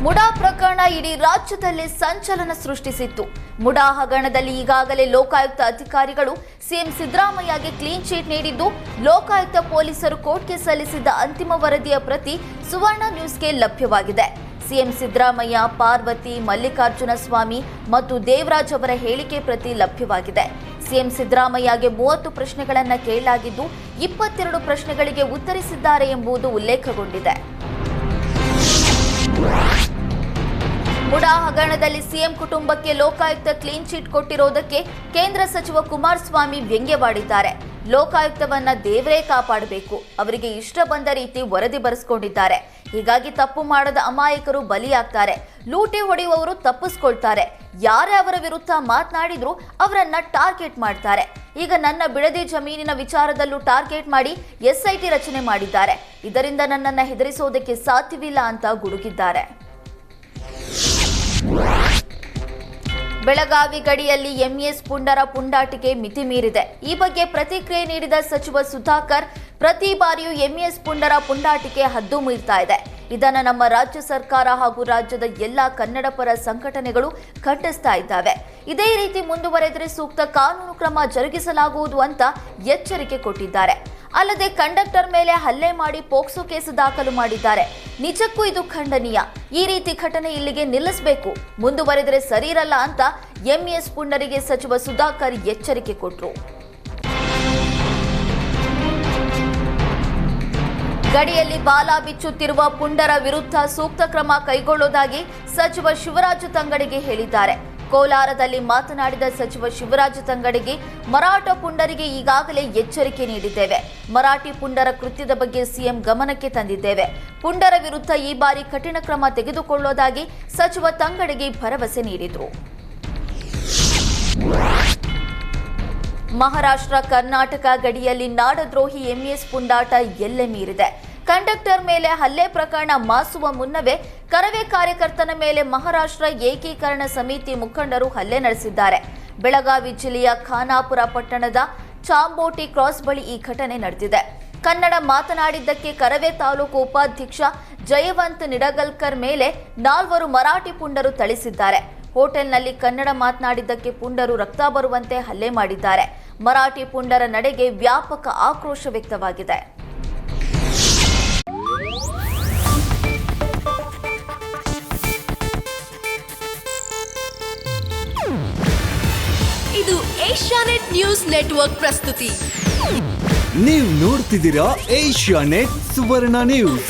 ಮುಡಾ ಪ್ರಕರಣ ಇಡೀ ರಾಜ್ಯದಲ್ಲಿ ಸಂಚಲನ ಸೃಷ್ಟಿಸಿತ್ತು. ಮುಡಾ ಹಗರಣದಲ್ಲಿ ಈಗಾಗಲೇ ಲೋಕಾಯುಕ್ತ ಅಧಿಕಾರಿಗಳು ಸಿಎಂ ಸಿದ್ದರಾಮಯ್ಯಗೆ ಕ್ಲೀನ್ ಚೀಟ್ ನೀಡಿದ್ದು, ಲೋಕಾಯುಕ್ತ ಪೊಲೀಸರು ಕೋರ್ಟ್ಗೆ ಸಲ್ಲಿಸಿದ್ದ ಅಂತಿಮ ವರದಿಯ ಪ್ರತಿ ಸುವರ್ಣ ನ್ಯೂಸ್ಗೆ ಲಭ್ಯವಾಗಿದೆ. ಸಿಎಂ ಸಿದ್ದರಾಮಯ್ಯ, ಪಾರ್ವತಿ, ಮಲ್ಲಿಕಾರ್ಜುನ ಸ್ವಾಮಿ ಮತ್ತು ದೇವರಾಜ್ ಅವರ ಹೇಳಿಕೆ ಪ್ರತಿ ಲಭ್ಯವಾಗಿದೆ. ಸಿಎಂ ಸಿದ್ದರಾಮಯ್ಯಗೆ 30 ಪ್ರಶ್ನೆಗಳನ್ನು ಕೇಳಲಾಗಿದ್ದು, 22 ಪ್ರಶ್ನೆಗಳಿಗೆ ಉತ್ತರಿಸಿದ್ದಾರೆ ಎಂಬುದು ಉಲ್ಲೇಖಗೊಂಡಿದೆ. ಮುಡಾ ಹಗರಣದಲ್ಲಿ ಸಿಎಂ ಕುಟುಂಬಕ್ಕೆ ಲೋಕಾಯುಕ್ತ ಕ್ಲೀನ್ ಚೀಟ್ ಕೊಟ್ಟಿರೋದಕ್ಕೆ ಕೇಂದ್ರ ಸಚಿವ ಕುಮಾರಸ್ವಾಮಿ ವ್ಯಂಗ್ಯವಾಡಿದ್ದಾರೆ. ಲೋಕಾಯುಕ್ತವನ್ನ ದೇವರೇ ಕಾಪಾಡಬೇಕು, ಅವರಿಗೆ ಇಷ್ಟ ಬಂದ ರೀತಿ ವರದಿ ಬರೆಸಿಕೊಂಡಿದ್ದಾರೆ. ಹೀಗಾಗಿ ತಪ್ಪು ಮಾಡದ ಅಮಾಯಕರು ಬಲಿಯಾಗ್ತಾರೆ, ಲೂಟಿ ಹೊಡೆಯುವವರು ತಪ್ಪಿಸ್ಕೊಳ್ತಾರೆ. ಯಾರೇ ಅವರ ವಿರುದ್ಧ ಮಾತನಾಡಿದ್ರು ಅವರನ್ನ ಟಾರ್ಗೆಟ್ ಮಾಡ್ತಾರೆ. ಈಗ ನನ್ನ ಬಿಡದಿ ಜಮೀನಿನ ವಿಚಾರದಲ್ಲೂ ಟಾರ್ಗೆಟ್ ಮಾಡಿ ಎಸ್ಐಟಿ ರಚನೆ ಮಾಡಿದ್ದಾರೆ. ಇದರಿಂದ ನನ್ನನ್ನು ಹೆದರಿಸೋದಕ್ಕೆ ಸಾಧ್ಯವಿಲ್ಲ ಅಂತ ಗುಡುಗಿದ್ದಾರೆ. ಬೆಳಗಾವಿ ಗಡಿಯಲ್ಲಿ ಎಂಇಎಸ್ ಪುಂಡರ ಪುಂಡಾಟಿಕೆ ಮಿತಿ ಮೀರಿದೆ. ಈ ಬಗ್ಗೆ ಪ್ರತಿಕ್ರಿಯೆ ನೀಡಿದ ಸಚಿವ ಸುಧಾಕರ್, ಪ್ರತಿ ಬಾರಿಯೂ ಎಂಇಎಸ್ ಪುಂಡರ ಪುಂಡಾಟಿಕೆ ಹದ್ದು ಮೀರ್ತಾ ಇದೆ. ಇದನ್ನು ನಮ್ಮ ರಾಜ್ಯ ಸರ್ಕಾರ ಹಾಗೂ ರಾಜ್ಯದ ಎಲ್ಲಾ ಕನ್ನಡ ಪರ ಸಂಘಟನೆಗಳು ಖಂಡಿಸ್ತಾ ಇದ್ದಾವೆ. ಇದೇ ರೀತಿ ಮುಂದುವರೆದರೆ ಸೂಕ್ತ ಕಾನೂನು ಕ್ರಮ ಜರುಗಿಸಲಾಗುವುದು ಅಂತ ಎಚ್ಚರಿಕೆ ಕೊಟ್ಟಿದ್ದಾರೆ. ಅಲ್ಲದೆ ಕಂಡಕ್ಟರ್ ಮೇಲೆ ಹಲ್ಲೆ ಮಾಡಿ ಪೋಕ್ಸೋ ಕೇಸು ದಾಖಲು ಮಾಡಿದ್ದಾರೆ. ನಿಜಕ್ಕೂ ಇದು ಖಂಡನೀಯ. ಈ ರೀತಿ ಘಟನೆ ಇಲ್ಲಿಗೆ ನಿಲ್ಲಿಸಬೇಕು, ಮುಂದುವರೆದರೆ ಸರಿಯಿರಲ್ಲ ಅಂತ ಎಂಇಎಸ್ ಪುಂಡರಿಗೆ ಸಚಿವ ಸುಧಾಕರ್ ಎಚ್ಚರಿಕೆ ಕೊಟ್ಟರು. ಗಡಿಯಲ್ಲಿ ಬಾಲ ಬಿಚ್ಚುತ್ತಿರುವ ಪುಂಡರ ವಿರುದ್ಧ ಸೂಕ್ತ ಕ್ರಮ ಕೈಗೊಳ್ಳುವುದಾಗಿ ಸಚಿವ ಶಿವರಾಜ ತಂಗಡಗಿ ಹೇಳಿದ್ದಾರೆ. ಕೋಲಾರದಲ್ಲಿ ಮಾತನಾಡಿದ ಸಚಿವ ಶಿವರಾಜ ತಂಗಡಗಿ, ಮರಾಠ ಪುಂಡರಿಗೆ ಈಗಾಗಲೇ ಎಚ್ಚರಿಕೆ ನೀಡಿದ್ದೇವೆ. ಮರಾಠಿ ಪುಂಡರ ಕೃತ್ಯದ ಬಗ್ಗೆ ಸಿಎಂ ಗಮನಕ್ಕೆ ತಂದಿದ್ದೇವೆ. ಪುಂಡರ ವಿರುದ್ಧ ಈ ಬಾರಿ ಕಠಿಣ ಕ್ರಮ ತೆಗೆದುಕೊಳ್ಳುವುದಾಗಿ ಸಚಿವ ತಂಗಡಗಿ ಭರವಸೆ ನೀಡಿದರು. ಮಹಾರಾಷ್ಟ್ರ ಕರ್ನಾಟಕ ಗಡಿಯಲ್ಲಿ ನಾಡದ್ರೋಹಿ ಎಂಇಎಸ್ ಪುಂಡಾಟ ಎಲ್ಲೆ ಮೀರಿದೆ. ಕಂಡಕ್ಟರ್ ಮೇಲೆ ಹಲ್ಲೆ ಪ್ರಕರಣ ಮಾಸುವ ಮುನ್ನವೇ ಕರವೇ ಕಾರ್ಯಕರ್ತನ ಮೇಲೆ ಮಹಾರಾಷ್ಟ್ರ ಏಕೀಕರಣ ಸಮಿತಿ ಮುಖಂಡರು ಹಲ್ಲೆ ನಡೆಸಿದ್ದಾರೆ. ಬೆಳಗಾವಿ ಜಿಲ್ಲೆಯ ಖಾನಾಪುರ ಪಟ್ಟಣದ ಚಾಂಬೋಟಿ ಕ್ರಾಸ್ ಬಳಿ ಈ ಘಟನೆ ನಡೆದಿದೆ. ಕನ್ನಡ ಮಾತನಾಡಿದ್ದಕ್ಕೆ ಕರವೇ ತಾಲೂಕು ಉಪಾಧ್ಯಕ್ಷ ಜಯವಂತ್ ನಿಡಗಲ್ಕರ್ ಮೇಲೆ 4 ಮರಾಠಿ ಪುಂಡರು ಥಳಿಸಿದ್ದಾರೆ. ಹೋಟೆಲ್ನಲ್ಲಿ ಕನ್ನಡ ಮಾತನಾಡಿದ್ದಕ್ಕೆ ಪುಂಡರು ರಕ್ತ ಬರುವಂತೆ ಹಲ್ಲೆ ಮಾಡಿದ್ದಾರೆ. ಮರಾಠಿ ಪುಂಡರ ನಡೆಗೆ ವ್ಯಾಪಕ ಆಕ್ರೋಶ ವ್ಯಕ್ತವಾಗಿದೆ. ಇದು ಏಷ್ಯಾನೆಟ್ ನ್ಯೂಸ್ ನೆಟ್ವರ್ಕ್ ಪ್ರಸ್ತುತಿ. ನೀವು ನೋಡ್ತಿದ್ದೀರಾ ಏಷ್ಯಾನೆಟ್ ಸುವರ್ಣ ನ್ಯೂಸ್.